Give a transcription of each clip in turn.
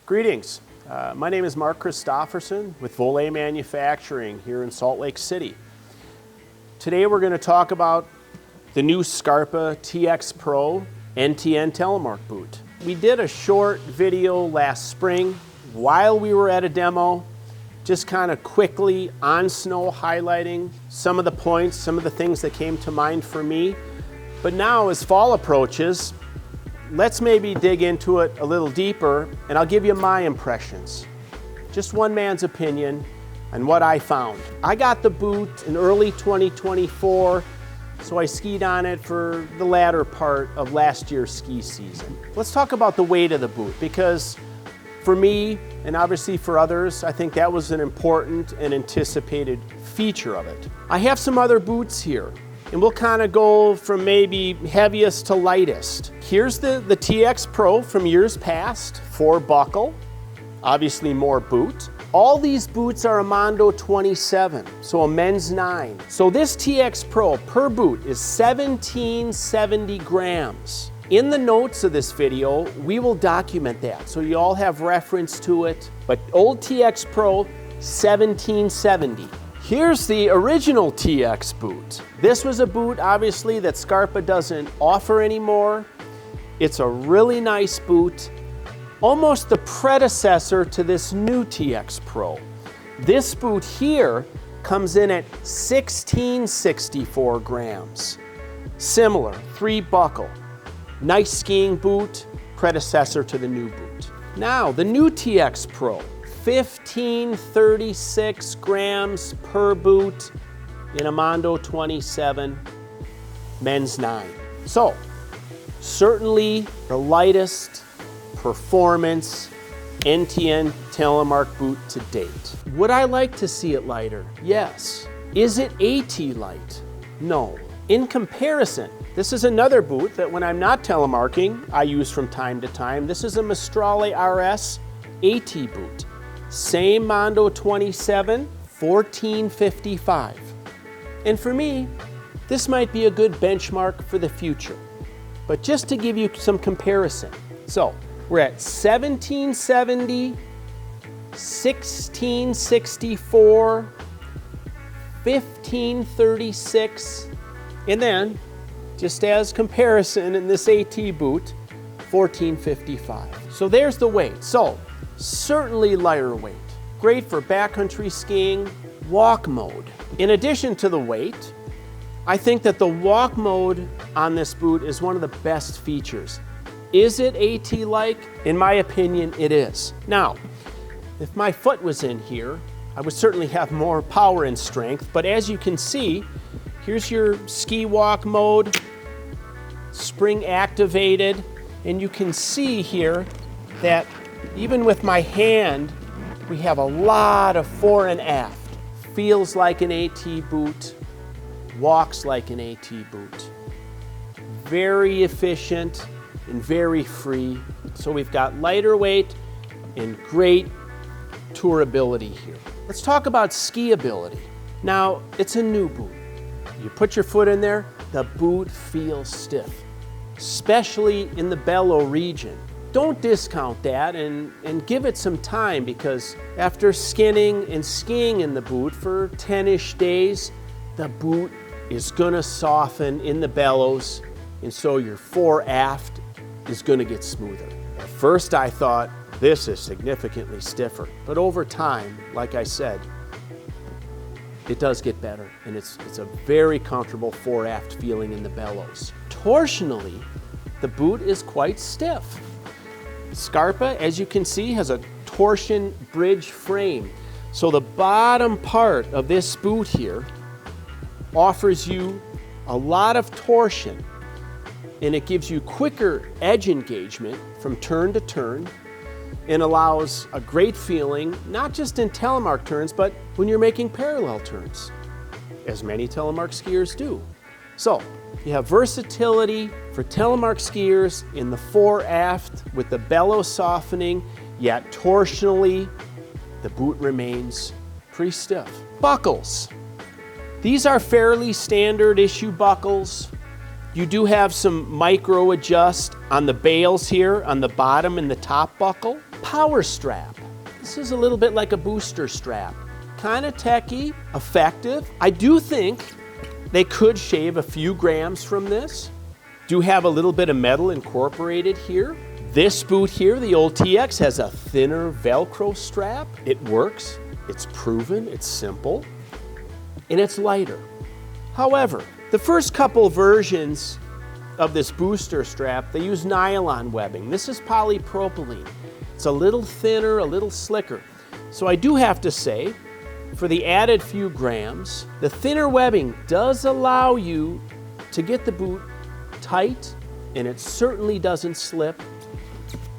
Greetings. My name is Mark Christopherson with Voile Manufacturing here in Salt Lake City. Today we're going to talk about the new Scarpa TX Pro NTN Telemark boot. We did a short video last spring while we were at a demo, just kind of quickly on snow highlighting some of the points, some of the things that came to mind for me. But now as fall approaches, let's maybe dig into it a little deeper and I'll give you my impressions. Just one man's opinion on what I found. I got the boot in early 2024, so I skied on it for the latter part of last year's ski season. Let's talk about the weight of the boot, because for me, and obviously for others, I think that was an important and anticipated feature of it. I have some other boots here, and we'll kind of go from maybe heaviest to lightest. Here's the TX Pro from years past, 4 buckle, obviously more boot. All these boots are a Mondo 27, so a men's 9. So this TX Pro per boot is 1770 grams. In the notes of this video, we will document that, so you all have reference to it. But old TX Pro, 1770. Here's the original TX boot. This was a boot, obviously, that Scarpa doesn't offer anymore. It's a really nice boot, almost the predecessor to this new TX Pro. This boot here comes in at 1664 grams. Similar, 3 buckle. Nice skiing boot, predecessor to the new boot. Now, the new TX Pro. 1536 grams per boot in a Mondo 27, men's 9. So, certainly the lightest performance NTN Telemark boot to date. Would I like to see it lighter? Yes. Is it AT light? No. In comparison, this is another boot that when I'm not telemarking, I use from time to time. This is a Mistrale RS AT boot. Same Mondo 27, 1455. And for me, this might be a good benchmark for the future. But just to give you some comparison. So, we're at 1770, 1664, 1536, and then, just as comparison in this AT boot, 1455. So there's the weight. So, certainly lighter weight. Great for backcountry skiing, walk mode. In addition to the weight, I think that the walk mode on this boot is one of the best features. Is it AT-like? In my opinion, it is. Now, if my foot was in here, I would certainly have more power and strength, but as you can see, here's your ski walk mode, spring activated, and you can see here that even with my hand, we have a lot of fore and aft. Feels like an AT boot, walks like an AT boot. Very efficient and very free. So we've got lighter weight and great tourability here. Let's talk about skiability. Now, it's a new boot. You put your foot in there, the boot feels stiff, especially in the bellow region. Don't discount that and give it some time, because after skinning and skiing in the boot for 10-ish days, the boot is gonna soften in the bellows, and so your fore aft is gonna get smoother. At first I thought, this is significantly stiffer, but over time, like I said, it does get better, and it's a very comfortable fore aft feeling in the bellows. Torsionally, the boot is quite stiff. Scarpa, as you can see, has a torsion bridge frame. So the bottom part of this boot here offers you a lot of torsion, and it gives you quicker edge engagement from turn to turn and allows a great feeling, not just in telemark turns, but when you're making parallel turns, as many telemark skiers do. So, you have versatility for telemark skiers in the fore aft with the bellow softening, yet torsionally, the boot remains pretty stiff. Buckles. These are fairly standard issue buckles. You do have some micro adjust on the bails here on the bottom and the top buckle. Power strap. This is a little bit like a booster strap. Kind of techy, effective. I do think they could shave a few grams from this. Do have a little bit of metal incorporated here. This boot here, the old TX, has a thinner Velcro strap. It works, it's proven, it's simple, and it's lighter. However, the first couple versions of this booster strap, they use nylon webbing. This is polypropylene. It's a little thinner, a little slicker. So I do have to say, for the added few grams, the thinner webbing does allow you to get the boot tight, and it certainly doesn't slip.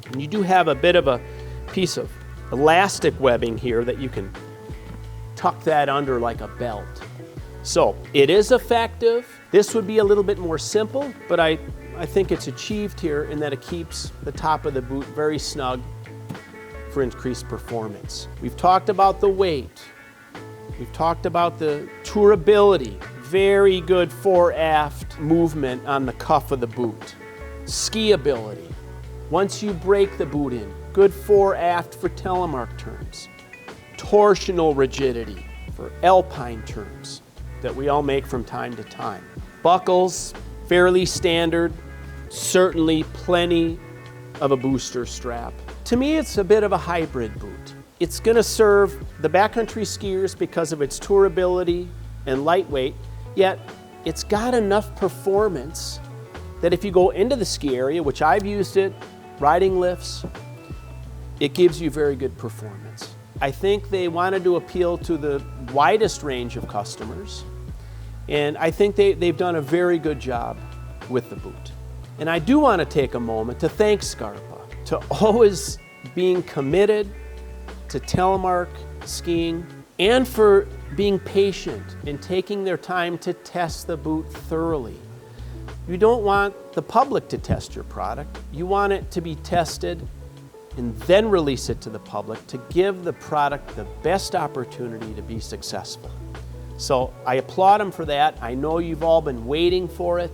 And you do have a bit of a piece of elastic webbing here that you can tuck that under like a belt. So it is effective. This would be a little bit more simple, but I think it's achieved here in that it keeps the top of the boot very snug for increased performance. We've talked about the weight. We've talked about the tourability. Very good fore-aft movement on the cuff of the boot. Skiability. Once you break the boot in, good fore-aft for telemark terms. Torsional rigidity for alpine terms that we all make from time to time. Buckles, fairly standard, certainly plenty of a booster strap. To me, it's a bit of a hybrid boot. It's gonna serve the backcountry skiers because of its tourability and lightweight, yet it's got enough performance that if you go into the ski area, which I've used it, riding lifts, it gives you very good performance. I think they wanted to appeal to the widest range of customers, and I think they've done a very good job with the boot. And I do want to take a moment to thank Scarpa to always being committed to telemark skiing and for being patient and taking their time to test the boot thoroughly. You don't want the public to test your product. You want it to be tested and then release it to the public to give the product the best opportunity to be successful. So I applaud them for that. I know you've all been waiting for it.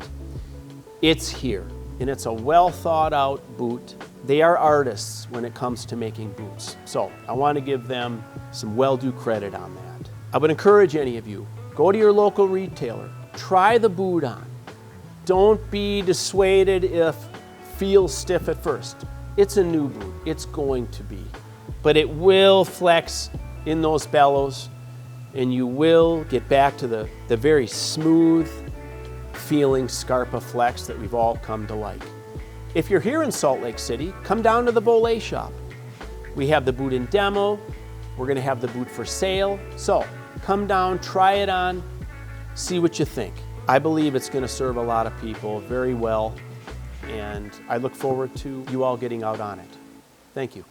It's here, and it's a well thought out boot. They are artists when it comes to making boots. So I want to give them some well-due credit on that. I would encourage any of you, go to your local retailer, try the boot on. Don't be dissuaded if it feels stiff at first. It's a new boot, it's going to be. But it will flex in those bellows, and you will get back to the very smooth feeling Scarpa flex that we've all come to like. If you're here in Salt Lake City, come down to the Voile shop. We have the boot in demo, we're gonna have the boot for sale. So come down, try it on, see what you think. I believe it's gonna serve a lot of people very well, and I look forward to you all getting out on it. Thank you.